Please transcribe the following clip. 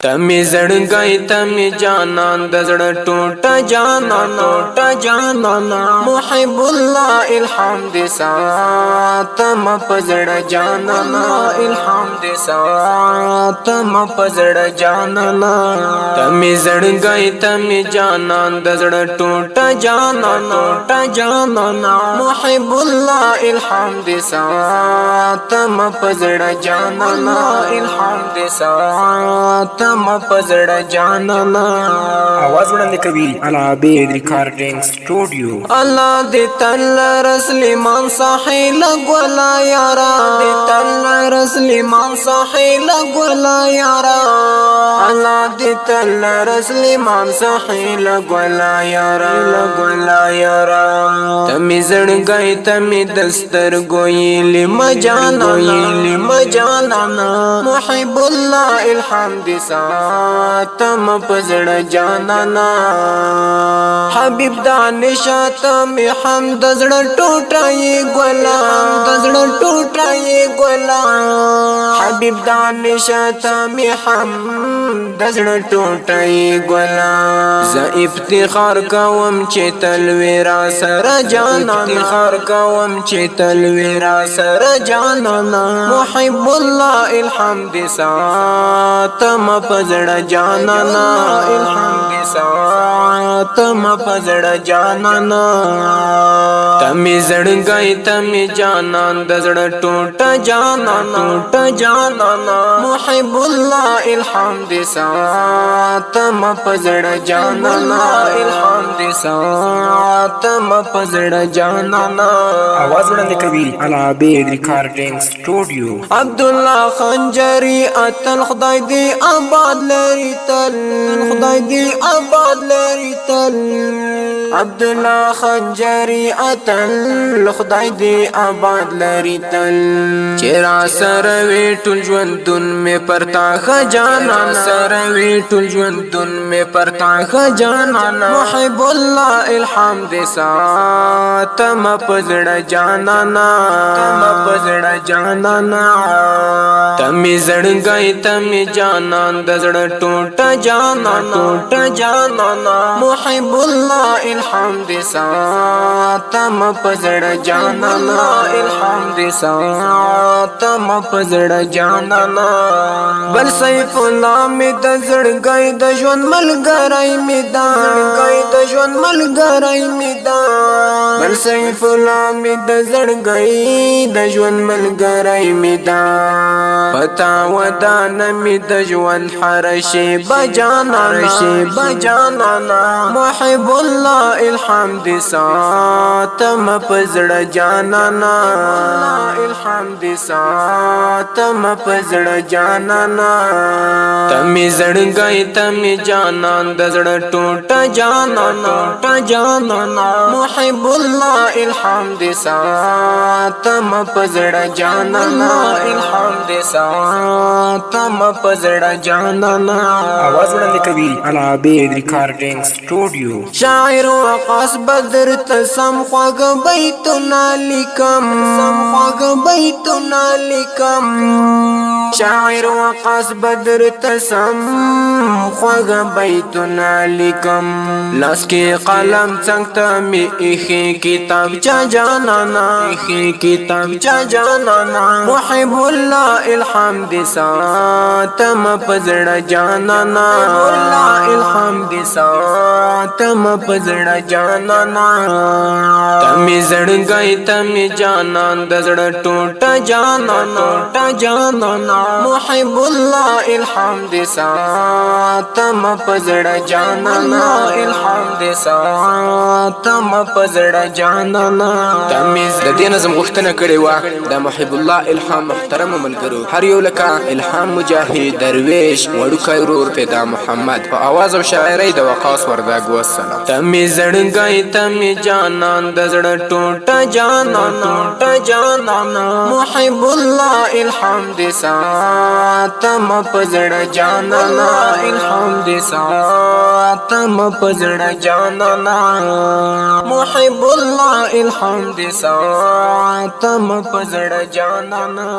تمی زړګی تمی جانان د زړه ټوټه جانانا محب الله الهام دې ساتم په زړه جانانا الهام دې ساتم په زړه جانانا تمی زړګی تمی جانان د زړه ټوټه جانانا محب الله الهام دې ساتم په زړه جانانا الهام دې ساتم پزړه جانانا आवाज وړاندې کوي العابد ریکارډینګ سټوډیو الله دې تل رسلیمان ساحل غلا یارا دې تل رسلیمان ساحل غلا یارا الله دې تل رسلیمان ساحل غلا یارا تمی زړګی تمی دستر ګوي لم جانانا محب الله الهام دې ساتم پزړه جانانا حبیب دانشات می حمد زړه ټوټای ګلا حبیب دانشات می حمد زړه ټوټای ګلا ز افتخار کوم چې تل ورا سره جانانا محب الله الهام دې ساتم پزړه جانانا الهام دې ساتم پزړه جانانا تمی زړګی تمی جانان د زړه ټوټه جانانا محب الله الهام دې ساتم پزړه جانانا الهام دې ساتم پزړه جانانا आवाज وړاندې کوي العابد ریکارډینګ سټوډیو عبد الله خنجری اتل خدای دې آباد لري تل عبد الله خنجری اتل خدای دې آباد لري تل چیرې سره وی ټول ژوندون می پرتا خجانا محب الله الهام دې ساتم پزړه جانانا تمی زړګی تمی جانان د زړه ټوټه جانانا محب الله الهام دې ساتم پزړه جانانا الهام دې ساتم پزړه جانانا بل سیف الله می د زړګی د ژوند ملګری می دا بل سیف الله می د زړګی د ژوند ملګری می دا پتا ودان می د ژوند حرشی بجانانا محب الله الهام دې ساتم پزړه جانانا الهام دې ساتم پزړه جانانا تمی زړګی تمی جانان د زړه ټوټه جانانا محب الله الهام دې ساتم پزړه جانانا الهام دې ساتم پزړه جانانا आवाज وړاندې کوي العابد ریکارډینګ سټوډیو شاعر وقاص بدر تسم خواږ بیتونه لیکم شاعر وقاص بدر تسم خواږ بیتونه لیکم لاس کې قلم څنګ ته می ایخي کتاب چا جانانا محب الله الهام دې ساتم پزړه جانانا الهام دې ساتم پزړه جانانا تمی زړګی تمی جانان د زړه ټوټه جانانا محب الله الهام دې ساتم پزړه جانانا الهام دې ساتم پزړه جانانا تمی د دې نظم غوښتنه کړې و د محب الله الهام محترم ملګرو هر یو لکه الهام مجاهد درویش وړوکی ورور پیدا محمد په आवाज او شاعرۍ د وقاص وردګ والسلام تمی زړګی تمی جانان د زړه ټوټه جانانا محب الله الهام دې ساتم پزړه جانانا الهام دې ساتم پزړه جانانا محب الله الهام دې ساتم پزړه جانانا